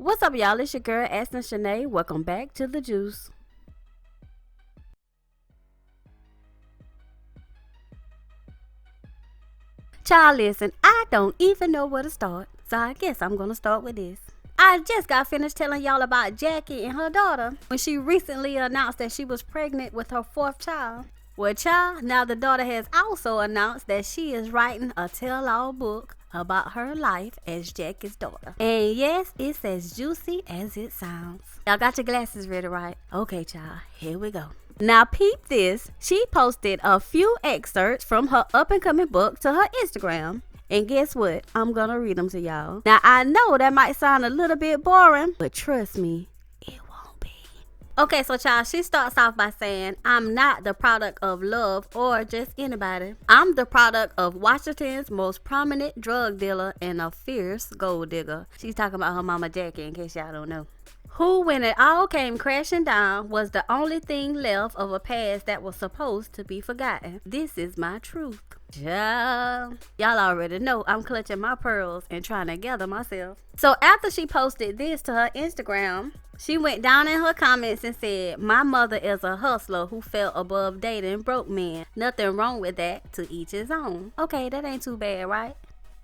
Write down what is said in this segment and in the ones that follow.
What's up, y'all? It's your girl, Astin. Welcome back to the Juice. Child, listen, I don't even know where to start, so I guess I'm gonna start with this. I just got finished telling y'all about Jackie and her daughter when she recently announced that she was pregnant with her fourth child. Well, child, now the daughter has also announced that she is writing a tell-all book about her life as Jackie's daughter. And yes, it's as juicy as it sounds. Y'all got your glasses ready, right? Okay, child, here we go. Now peep this. She posted a few excerpts from her up-and-coming book to her Instagram. And guess what? I'm gonna read them to y'all. Now, I know that might sound a little bit boring, but trust me, it won't be. Okay, so child, she starts off by saying, I'm not the product of love or just anybody. I'm the product of Washington's most prominent drug dealer and a fierce gold digger. She's talking about her mama Jackie, in case y'all don't know. Who, when it all came crashing down, was the only thing left of a past that was supposed to be forgotten. This is my truth. Y'all already know I'm clutching my pearls and trying to gather myself. So after she posted this to her Instagram, she went down in her comments and said, my mother is a hustler who felt above dating broke men. Nothing wrong with that, to each his own. Okay, that ain't too bad, right?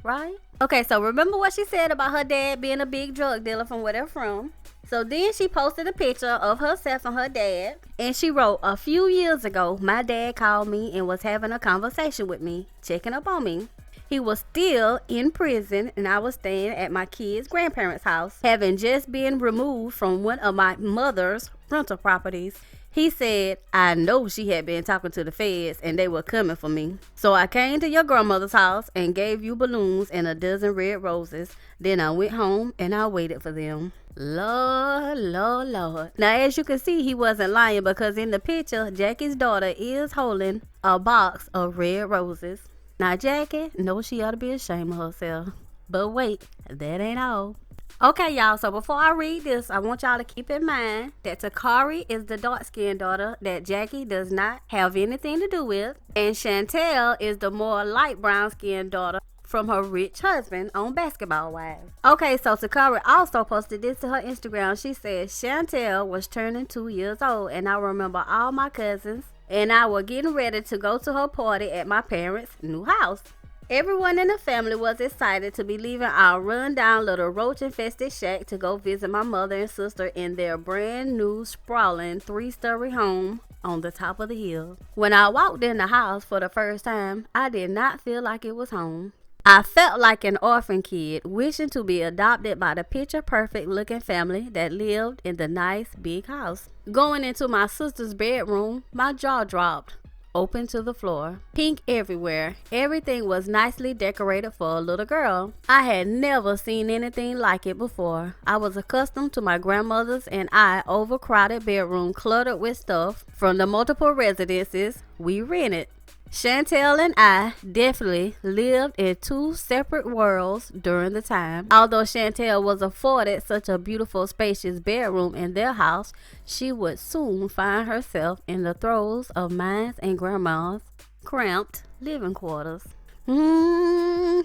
Right? Okay, so remember what she said about her dad being a big drug dealer from where they're from. So then she posted a picture of herself and her dad, and she wrote, a few years ago, my dad called me and was having a conversation with me, checking up on me. He was still in prison, and I was staying at my kid's grandparents' house, having just been removed from one of my mother's rental properties. He said, I know she had been talking to the feds and they were coming for me. So I came to your grandmother's house and gave you balloons and a dozen red roses. Then I went home and I waited for them. Lord, Lord, Lord. Now, as you can see, he wasn't lying, because in the picture, Jackie's daughter is holding a box of red roses. Now, Jackie knows she ought to be ashamed of herself. But wait, that ain't all. Okay, y'all, so before I read this, I want y'all to keep in mind that Takari is the dark-skinned daughter that Jackie does not have anything to do with, and Chantel is the more light brown-skinned daughter from her rich husband on Basketball Wives. Okay, so Takari also posted this to her Instagram. She said, Chantel was turning 2 years old, and I remember all my cousins, and I were getting ready to go to her party at my parents' new house. Everyone in the family was excited to be leaving our run-down little roach-infested shack to go visit my mother and sister in their brand-new, sprawling 3-story home on the top of the hill. When I walked in the house for the first time, I did not feel like it was home. I felt like an orphan kid wishing to be adopted by the picture-perfect looking family that lived in the nice big house. Going into my sister's bedroom, my jaw dropped. Open to the floor, pink everywhere. Everything was nicely decorated for a little girl. I had never seen anything like it before. I was accustomed to my grandmother's and I overcrowded bedroom cluttered with stuff from the multiple residences we rented. Chantel and I definitely lived in 2 separate worlds during the time. Although Chantel was afforded such a beautiful, spacious bedroom in their house, she would soon find herself in the throes of mine and grandma's cramped living quarters. There's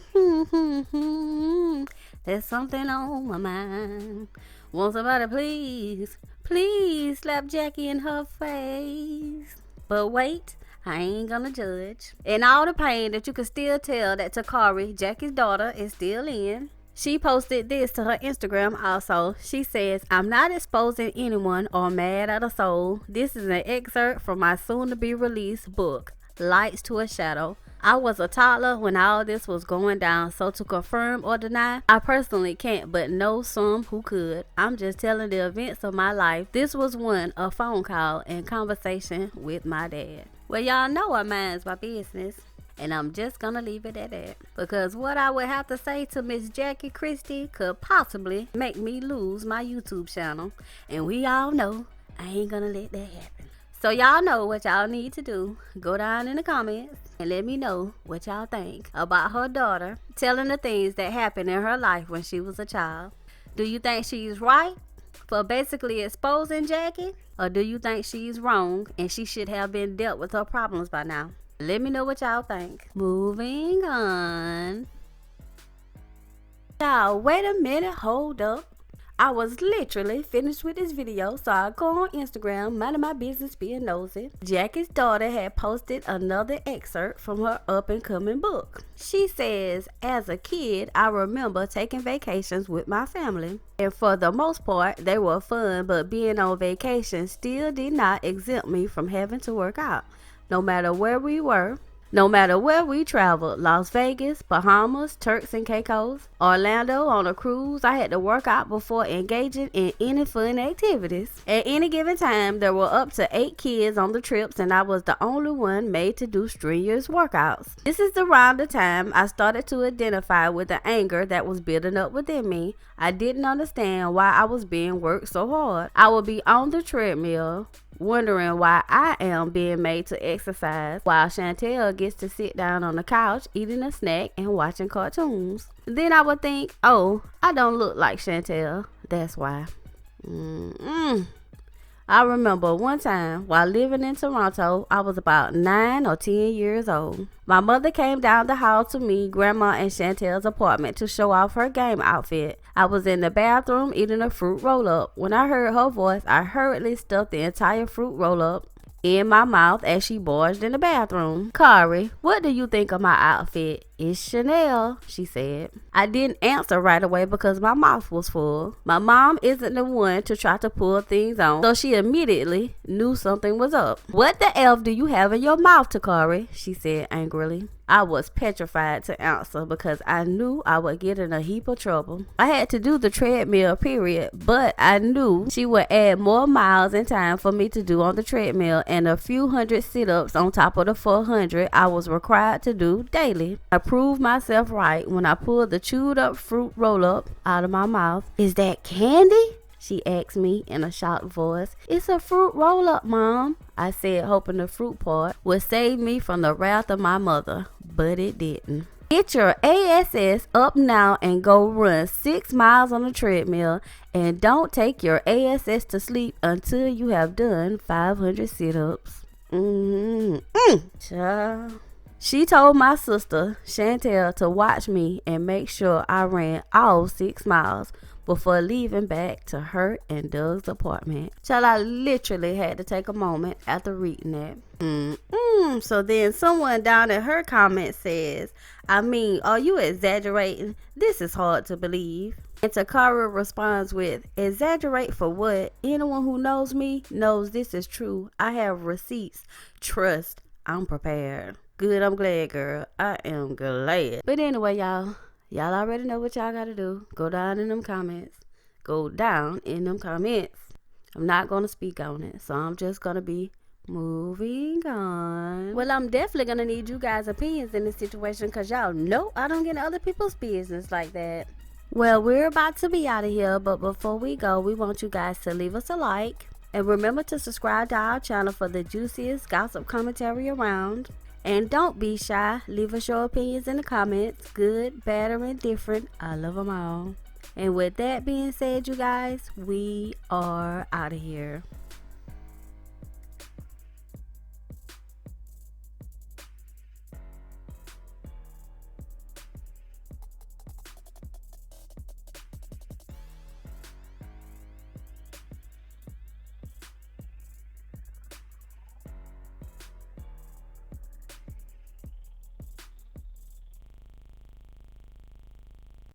something on my mind. Won't somebody please slap Jackie in her face? But wait, I ain't gonna judge. In all the pain that you can still tell that Takari, Jackie's daughter, is still in. She posted this to her Instagram also. She says, I'm not exposing anyone or mad at a soul. This is an excerpt from my soon-to-be-released book, Lights to a Shadow. I was a toddler when all this was going down, so to confirm or deny, I personally can't, but know some who could. I'm just telling the events of my life. This was one, a phone call and conversation with my dad. Well, y'all know I minds my business, and I'm just gonna leave it at that, because what I would have to say to Miss Jackie Christie could possibly make me lose my YouTube channel, and we all know I ain't gonna let that happen. So y'all know what y'all need to do. Go down in the comments and let me know what y'all think about her daughter telling the things that happened in her life when she was a child. Do you think she's right for basically exposing Jackie? Or do you think she's wrong and she should have been dealt with her problems by now? Let me know what y'all think. Moving on. Y'all, wait a minute, hold up. I was literally finished with this video, so I go on Instagram, minding my business being nosy. Jackie's daughter had posted another excerpt from her up-and-coming book. She says, as a kid, I remember taking vacations with my family. And for the most part, they were fun, but being on vacation still did not exempt me from having to work out. No matter where we were, no matter where we traveled, Las Vegas, Bahamas, Turks and Caicos, Orlando on a cruise, I had to work out before engaging in any fun activities. At any given time, there were up to 8 kids on the trips and I was the only one made to do strenuous workouts. This is around the time I started to identify with the anger that was building up within me. I didn't understand why I was being worked so hard. I would be on the treadmill, wondering why I am being made to exercise while Chantel gets to sit down on the couch eating a snack and watching cartoons. Then I would think, oh, I don't look like Chantel. That's why. I remember one time while living in Toronto, I was about 9 or 10 years old. My mother came down the hall to me, Grandma, and Chantel's apartment to show off her game outfit. I was in the bathroom eating a fruit roll-up. When I heard her voice, I hurriedly stuffed the entire fruit roll-up in my mouth as she barged in the bathroom. Kari, what do you think of my outfit? It's Chanel, she said. I didn't answer right away because my mouth was full. My mom isn't the one to try to pull things on, so she immediately knew something was up. What the F do you have in your mouth, Takari? She said angrily. I was petrified to answer because I knew I would get in a heap of trouble. I had to do the treadmill, period, but I knew she would add more miles in time for me to do on the treadmill and a few hundred sit-ups on top of the 400 I was required to do daily. I proved myself right when I pulled the chewed up fruit roll-up out of my mouth. Is that candy? She asked me in a shocked voice. It's a fruit roll-up, Mom, I said, hoping the fruit part would save me from the wrath of my mother, but it didn't. Get your ASS up now and go run 6 miles on the treadmill, and don't take your ASS to sleep until you have done 500 sit-ups. Child. She told my sister, Chantel, to watch me and make sure I ran all 6 miles before leaving back to her and Doug's apartment. Child, I literally had to take a moment after reading that. So then someone down in her comment says, I mean, are you exaggerating? This is hard to believe. And Takari responds with, exaggerate for what? Anyone who knows me knows this is true. I have receipts. Trust, I'm prepared. Good, I'm glad, girl. I am glad. But anyway, y'all already know what y'all gotta do. Go down in them comments. Go down in them comments. I'm not gonna speak on it, so I'm just gonna be moving on. Well, I'm definitely gonna need you guys' opinions in this situation because y'all know I don't get in other people's business like that. Well, we're about to be out of here, but before we go, we want you guys to leave us a like. And remember to subscribe to our channel for the juiciest gossip commentary around. And don't be shy. Leave us your opinions in the comments. Good, bad, or indifferent. I love them all. And with that being said, you guys, we are out of here.